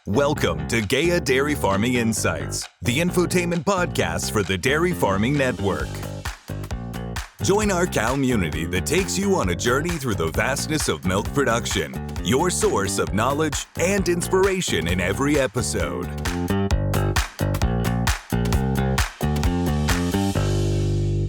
Welcome to Gaia Dairy Farming Insights, the infotainment podcast for the Dairy Farming Network. Join our community that takes you on a journey through the vastness of milk production, your source of knowledge and inspiration in every episode.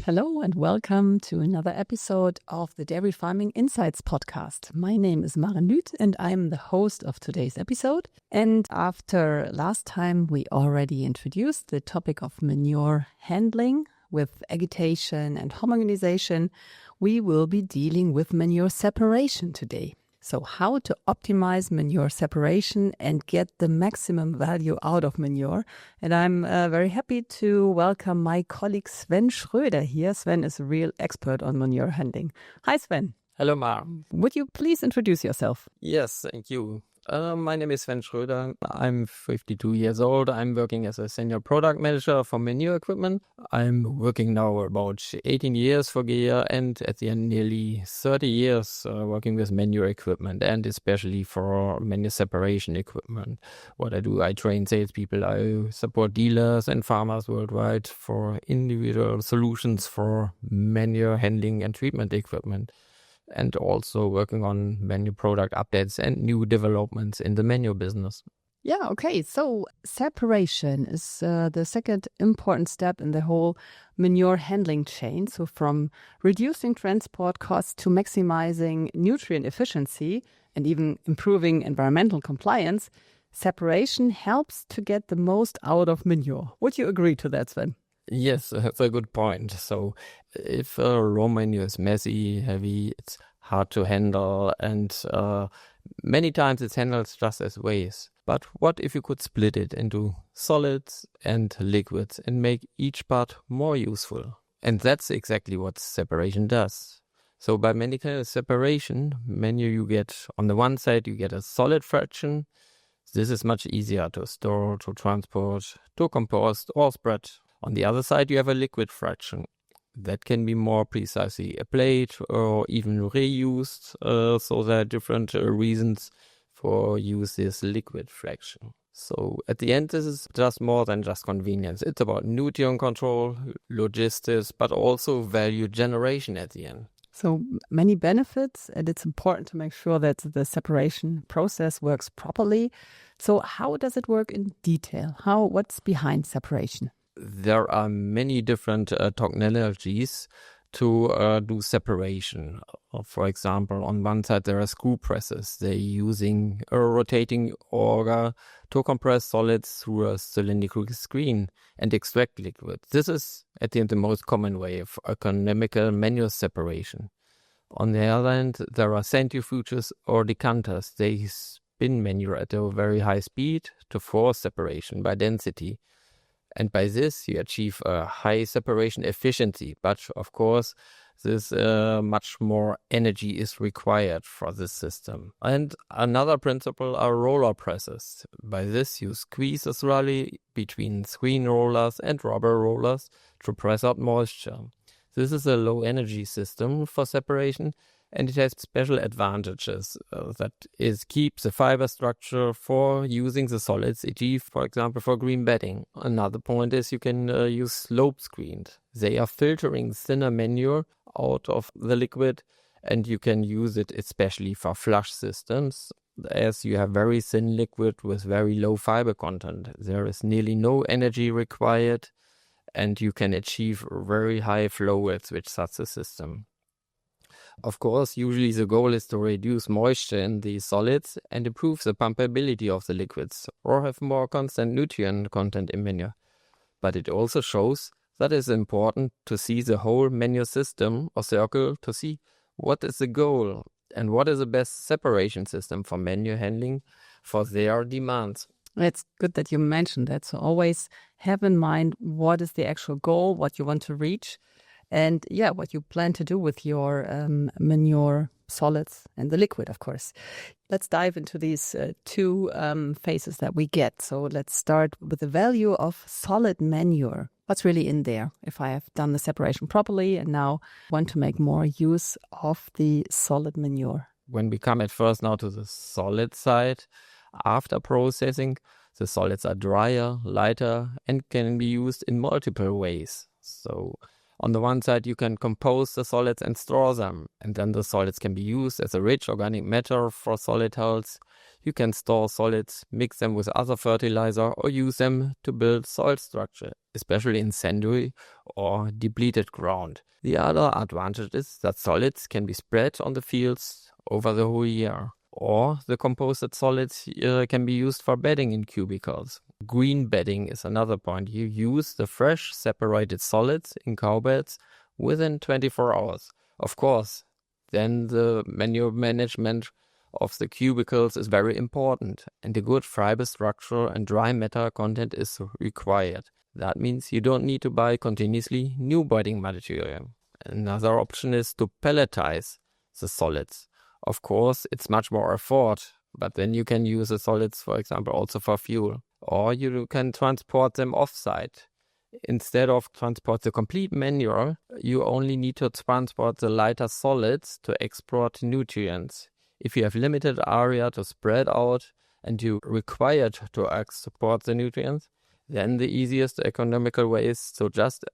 Hello and welcome to another episode of the Dairy Farming Insights podcast. My name is Manure and I'm the host of today's episode. And after last time, we already introduced the topic of manure handling with agitation and homogenization. We will be dealing with manure separation today. So how to optimize manure separation and get the maximum value out of manure. And I'm very happy to welcome my colleague Sven Schröder here. Sven is a real expert on manure handling. Hi, Sven. Hello, Mar. Would you please introduce yourself? Yes, thank you. My name is Sven Schröder. I'm 52 years old. I'm working as a senior product manager for manure equipment. I'm working now about 18 years for Gaia and at the end nearly 30 years working with manure equipment and especially for manure separation equipment. What I do, I train salespeople, I support dealers and farmers worldwide for individual solutions for manure handling and treatment equipment, and also working on manure product updates and new developments in the manure business. Yeah, okay. So separation is the second important step in the whole manure handling chain. So from reducing transport costs to maximizing nutrient efficiency and even improving environmental compliance, separation helps to get the most out of manure. Would you agree to that, Sven? Yes, that's a good point. So if raw manure is messy, heavy, it's hard to handle, and many times it's handled just as waste. But what if you could split it into solids and liquids and make each part more useful? And that's exactly what separation does. So by mechanical separation, manure you get, on the one side, you get a solid fraction. This is much easier to store, to transport, to compost or spread. On the other side, you have a liquid fraction. That can be more precisely applied or even reused. So there are different reasons for use this liquid fraction. So at the end, this is just more than just convenience. It's about nutrient control, logistics, but also value generation at the end. So many benefits, and it's important to make sure that the separation process works properly. So how does it work in detail? What's behind separation? There are many different technologies to do separation. For example, on one side there are screw presses. They're using a rotating auger to compress solids through a cylindrical screen and extract liquid. This is at the end the most common way of economical manure separation. On the other hand, there are centrifuges or decanters. They spin manure at a very high speed to force separation by density. And by this, you achieve a high separation efficiency. But of course, this much more energy is required for this system. And another principle are roller presses. By this, you squeeze a slurry between screen rollers and rubber rollers to press out moisture. This is a low energy system for separation, and it has special advantages. That is, keeps the fiber structure for using the solids, e.g., for example, for green bedding. Another point is you can use slope screens. They are filtering thinner manure out of the liquid, and you can use it especially for flush systems, as you have very thin liquid with very low fiber content. There is nearly no energy required, and you can achieve very high flow rates with such a system. Of course, usually the goal is to reduce moisture in the solids and improve the pumpability of the liquids or have more constant nutrient content in manure. But it also shows that it's important to see the whole manure system or circle to see what is the goal and what is the best separation system for manure handling for their demands. It's good that you mentioned that. So always have in mind what is the actual goal, what you want to reach. And what you plan to do with your manure solids and the liquid, of course. Let's dive into these two phases that we get. So let's start with the value of solid manure. What's really in there if I have done the separation properly and now want to make more use of the solid manure? When we come at first now to the solid side, After processing, the solids are drier, lighter, and can be used in multiple ways. So on the one side, you can compose the solids and store them, and then the solids can be used as a rich organic matter for solid hulls. You can store solids, mix them with other fertilizer, or use them to build soil structure, especially in sandy or depleted ground. The other advantage is that solids can be spread on the fields over the whole year. Or the composted solids can be used for bedding in cubicles. Green bedding is another point. You use the fresh separated solids in cow beds within 24 hours. Of course, then the manure management of the cubicles is very important, and a good fiber structure and dry matter content is required. That means you don't need to buy continuously new bedding material. Another option is to pelletize the solids. Of course, it's much more effort, but then you can use the solids, for example, also for fuel. Or you can transport them off-site. Instead of transport the complete manure, you only need to transport the lighter solids to export nutrients. If you have limited area to spread out and you required to export the nutrients, then the easiest economical way is to just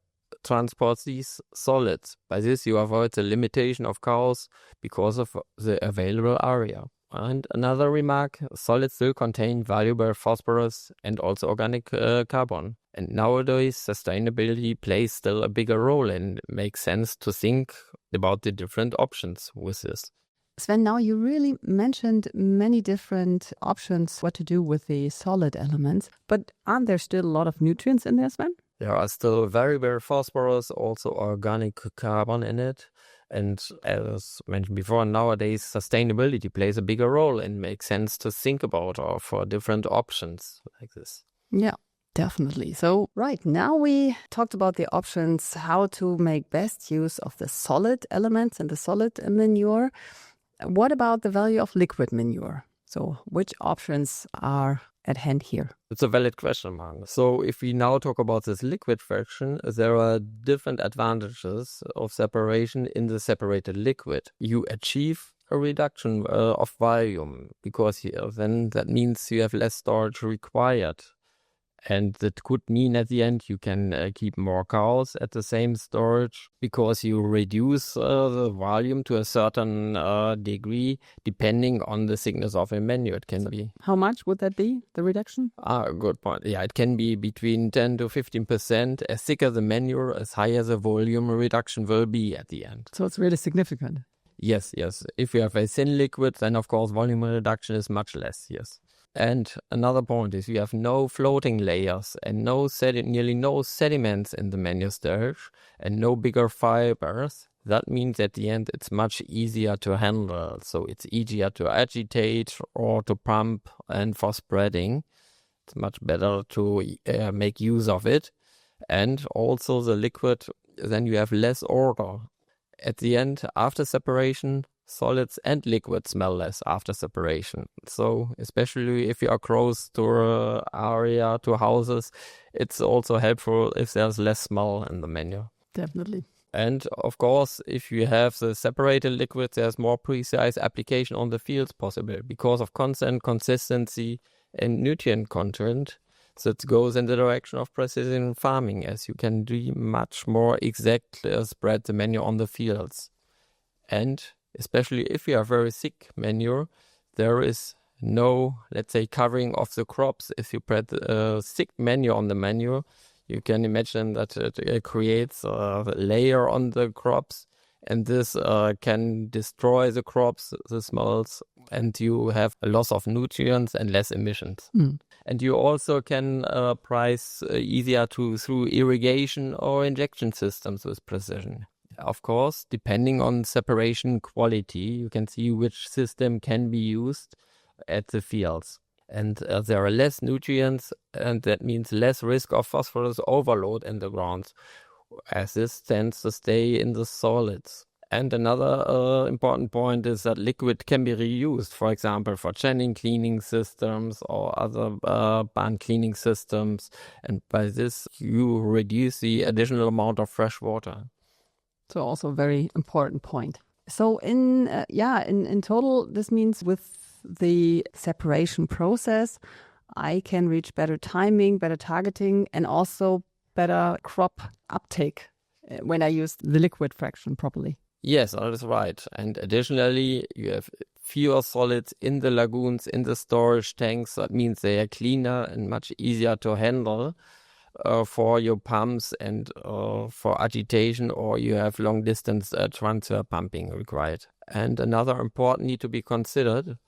transport these solids. By this, you avoid the limitation of cows because of the available area. And another remark, solids still contain valuable phosphorus and also organic carbon. And nowadays, sustainability plays still a bigger role, and it makes sense to think about the different options with this. Sven, now you really mentioned many different options what to do with the solid elements, but aren't there still a lot of nutrients in there, Sven? There are still very phosphorus, also organic carbon in it. And as mentioned before, nowadays sustainability plays a bigger role and makes sense to think about or for different options like this. Yeah, definitely. So right now we talked about the options, how to make best use of the solid elements and the solid manure. What about the value of liquid manure? So which options are at hand here? It's a valid question, Mark. So if we now talk about this liquid fraction, there are different advantages of separation in the separated liquid. You achieve a reduction of volume because then that means you have less storage required. And that could mean at the end you can keep more cows at the same storage because you reduce the volume to a certain degree depending on the thickness of a manure. It can be. How much would that be, the reduction? Good point. Yeah, it can be between 10 to 15%. As thicker the manure, as higher the volume reduction will be at the end. So it's really significant. Yes. If you have a thin liquid, then of course volume reduction is much less, yes. And another point is you have no floating layers and nearly no sediments in the manure storage and no bigger fibers. That means at the end it's much easier to handle. So it's easier to agitate or to pump, and for spreading, it's much better to make use of it. And also the liquid, then you have less odor. At the end, after separation, solids and liquids smell less after separation. So especially if you are close to an area, to houses, it's also helpful if there's less smell in the manure. Definitely. And of course, if you have the separated liquids, there's more precise application on the fields possible because of constant consistency and nutrient content. So it goes in the direction of precision farming, as you can do much more exact spread the manure on the fields. And especially if you have very thick manure, there is no, let's say, covering of the crops. If you spread thick manure on the manure, you can imagine that it creates a layer on the crops, and this can destroy the crops, the smells, and you have a loss of nutrients and less emissions. And you also can price easier through irrigation or injection systems with precision. Of course, depending on separation quality, you can see which system can be used at the fields. And there are less nutrients, and that means less risk of phosphorus overload in the grounds, as this tends to stay in the solids. And another important point is that liquid can be reused, for example, for churning cleaning systems or other barn cleaning systems. And by this, you reduce the additional amount of fresh water. So also a very important point. So in total, this means with the separation process, I can reach better timing, better targeting, and also better crop uptake when I use the liquid fraction properly. Yes, that is right. And additionally, you have fewer solids in the lagoons, in the storage tanks. That means they are cleaner and much easier to handle for your pumps and for agitation, or you have long distance transfer pumping required. And another important need to be considered,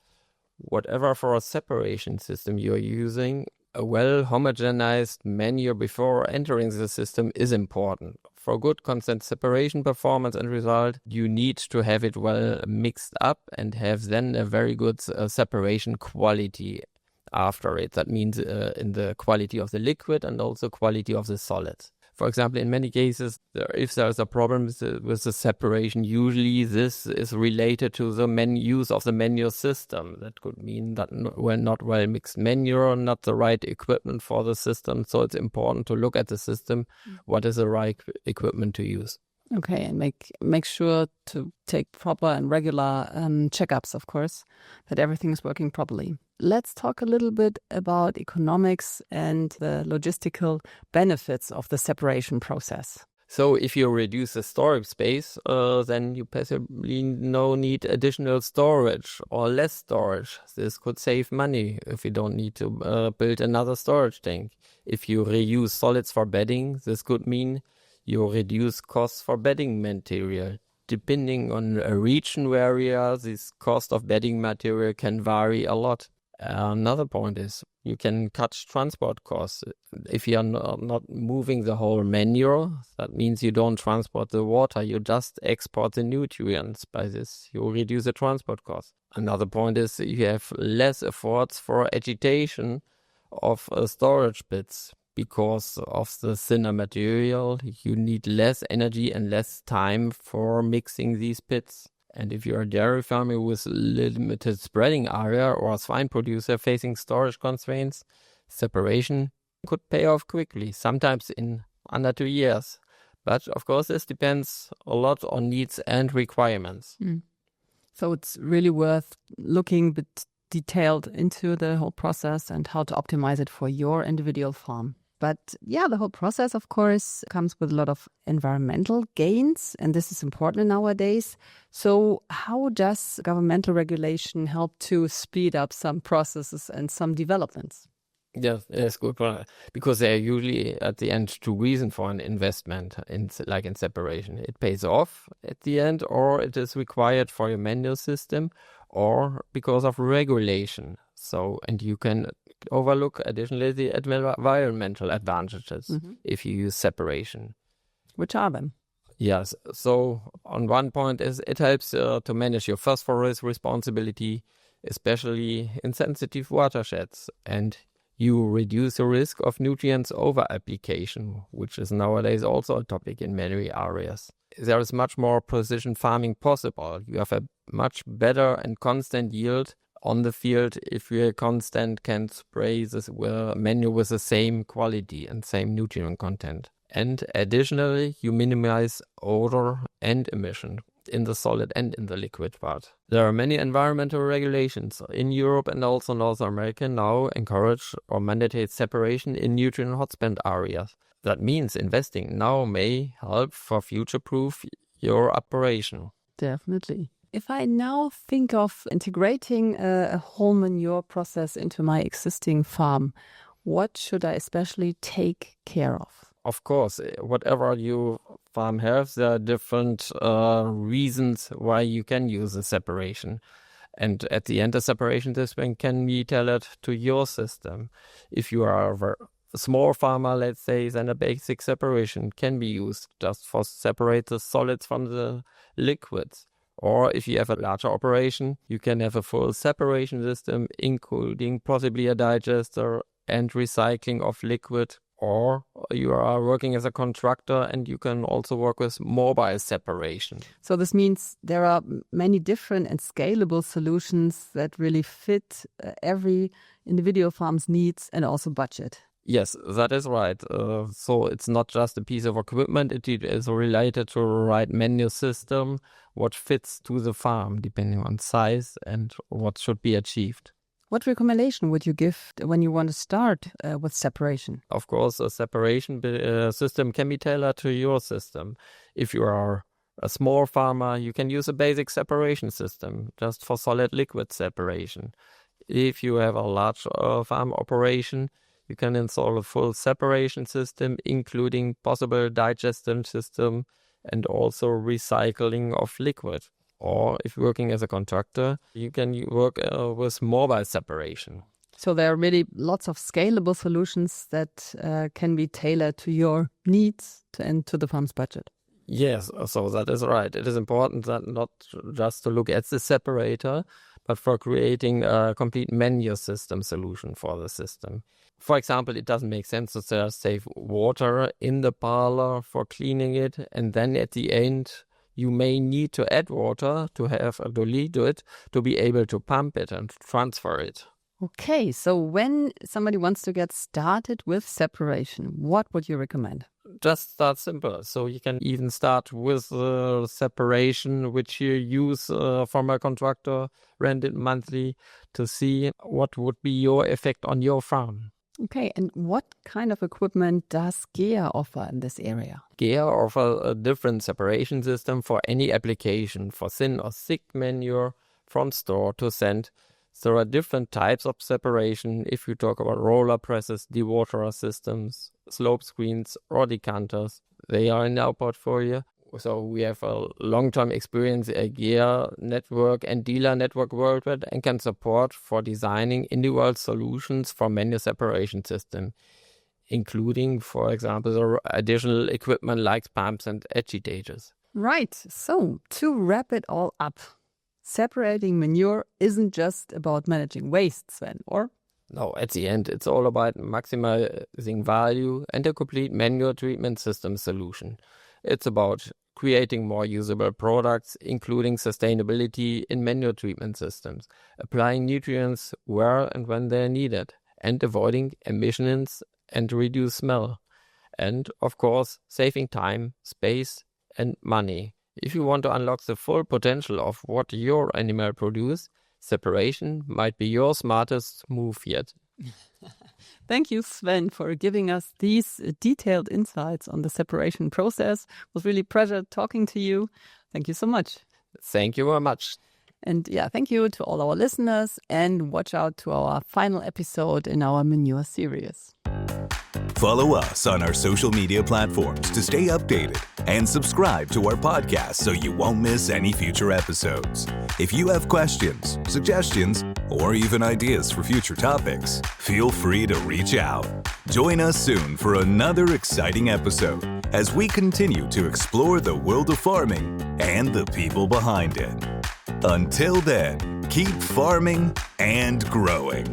whatever for a separation system you're using, a well homogenized manure before entering the system is important. For good constant separation performance and result, you need to have it well mixed up and have then a very good separation quality after it. That means in the quality of the liquid and also quality of the solids. For example, in many cases, if there's a problem with the separation, usually this is related to the use of the manure system. That could mean that not well mixed manure, not the right equipment for the system. So it's important to look at the system. What is the right equipment to use? Okay, and make sure to take proper and regular checkups, of course, that everything is working properly. Let's talk a little bit about economics and the logistical benefits of the separation process. So if you reduce the storage space, then you possibly need additional storage or less storage. This could save money if you don't need to build another storage tank. If you reuse solids for bedding, this could mean you reduce costs for bedding material. Depending on a region area, this cost of bedding material can vary a lot. Another point is you can cut transport costs. If you are not moving the whole manure, that means you don't transport the water, you just export the nutrients. By this, you reduce the transport costs. Another point is you have less efforts for agitation of storage bits. Because of the thinner material, you need less energy and less time for mixing these pits. And if you're a dairy farmer with limited spreading area or a swine producer facing storage constraints, separation could pay off quickly, sometimes in under 2 years. But of course, this depends a lot on needs and requirements. So it's really worth looking a bit detailed into the whole process and how to optimize it for your individual farm. But yeah, the whole process, of course, comes with a lot of environmental gains, and this is important nowadays. So how does governmental regulation help to speed up some processes and some developments? Yes, that's good. Because there are usually at the end 2 reasons for an investment, in separation. It pays off at the end, or it is required for your manual system, or because of regulation. So, and you can overlook additionally the environmental advantages if you use separation. Which are them? Yes. So on one point is it helps to manage your phosphorus responsibility, especially in sensitive watersheds, and you reduce the risk of nutrients over application, which is nowadays also a topic in many areas. There is much more precision farming possible. You have a much better and constant yield on the field if you constant can spray this manure with the same quality and same nutrient content. And additionally, you minimize odor and emission in the solid and in the liquid part. There are many environmental regulations in Europe and also North America now encourage or mandate separation in nutrient hotspot areas. That means investing now may help for future-proof your operation. Definitely. If I now think of integrating a whole manure process into my existing farm, what should I especially take care of? Of course, whatever your farm has, there are different reasons why you can use a separation. And at the end, the separation system can be tailored to your system. If you are a small farmer, let's say, then a basic separation can be used just for separate the solids from the liquids. Or if you have a larger operation, you can have a full separation system, including possibly a digester and recycling of liquid. Or you are working as a contractor and you can also work with mobile separation. So this means there are many different and scalable solutions that really fit every individual farm's needs and also budget. Yes, that is right. So it's not just a piece of equipment, it is related to the right menu system, what fits to the farm, depending on size and what should be achieved. What recommendation would you give when you want to start with separation? Of course, a separation system can be tailored to your system. If you are a small farmer, you can use a basic separation system just for solid liquid separation. If you have a large farm operation, you can install a full separation system, including possible digestion system and also recycling of liquid. Or if working as a contractor, you can work with mobile separation. So there are really lots of scalable solutions that can be tailored to your needs and to the farm's budget. Yes, so that is right. It is important that not just to look at the separator, but for creating a complete menu system solution for the system. For example, it doesn't make sense to just save water in the parlor for cleaning it, and then at the end, you may need to add water to dilute it to be able to pump it and transfer it. Okay, so when somebody wants to get started with separation, what would you recommend? Just start simple. So you can even start with separation, which you use from a contractor, rent it monthly to see what would be your effect on your farm. Okay, and what kind of equipment does GEA offer in this area? GEA offers a different separation system for any application, for thin or thick manure, from store to send. There are different types of separation if you talk about roller presses, dewaterer systems, slope screens or decanters. They are in our portfolio. So we have a long-term experience at GEA network and dealer network worldwide and can support for designing individual solutions for menu separation system, including, for example, the additional equipment like pumps and agitators. Right. So to wrap it all up, separating manure isn't just about managing waste, Sven, or? No, at the end, it's all about maximizing value and a complete manure treatment system solution. It's about creating more usable products, including sustainability in manure treatment systems, applying nutrients where and when they're needed, and avoiding emissions and reduce smell. And, of course, saving time, space, and money. If you want to unlock the full potential of what your animal produce, separation might be your smartest move yet. Thank you, Sven, for giving us these detailed insights on the separation process. It was really a pleasure talking to you. Thank you so much. Thank you very much. And thank you to all our listeners, and watch out to our final episode in our manure series. Follow us on our social media platforms to stay updated and subscribe to our podcast so you won't miss any future episodes. If you have questions, suggestions, or even ideas for future topics, feel free to reach out. Join us soon for another exciting episode as we continue to explore the world of farming and the people behind it. Until then, keep farming and growing.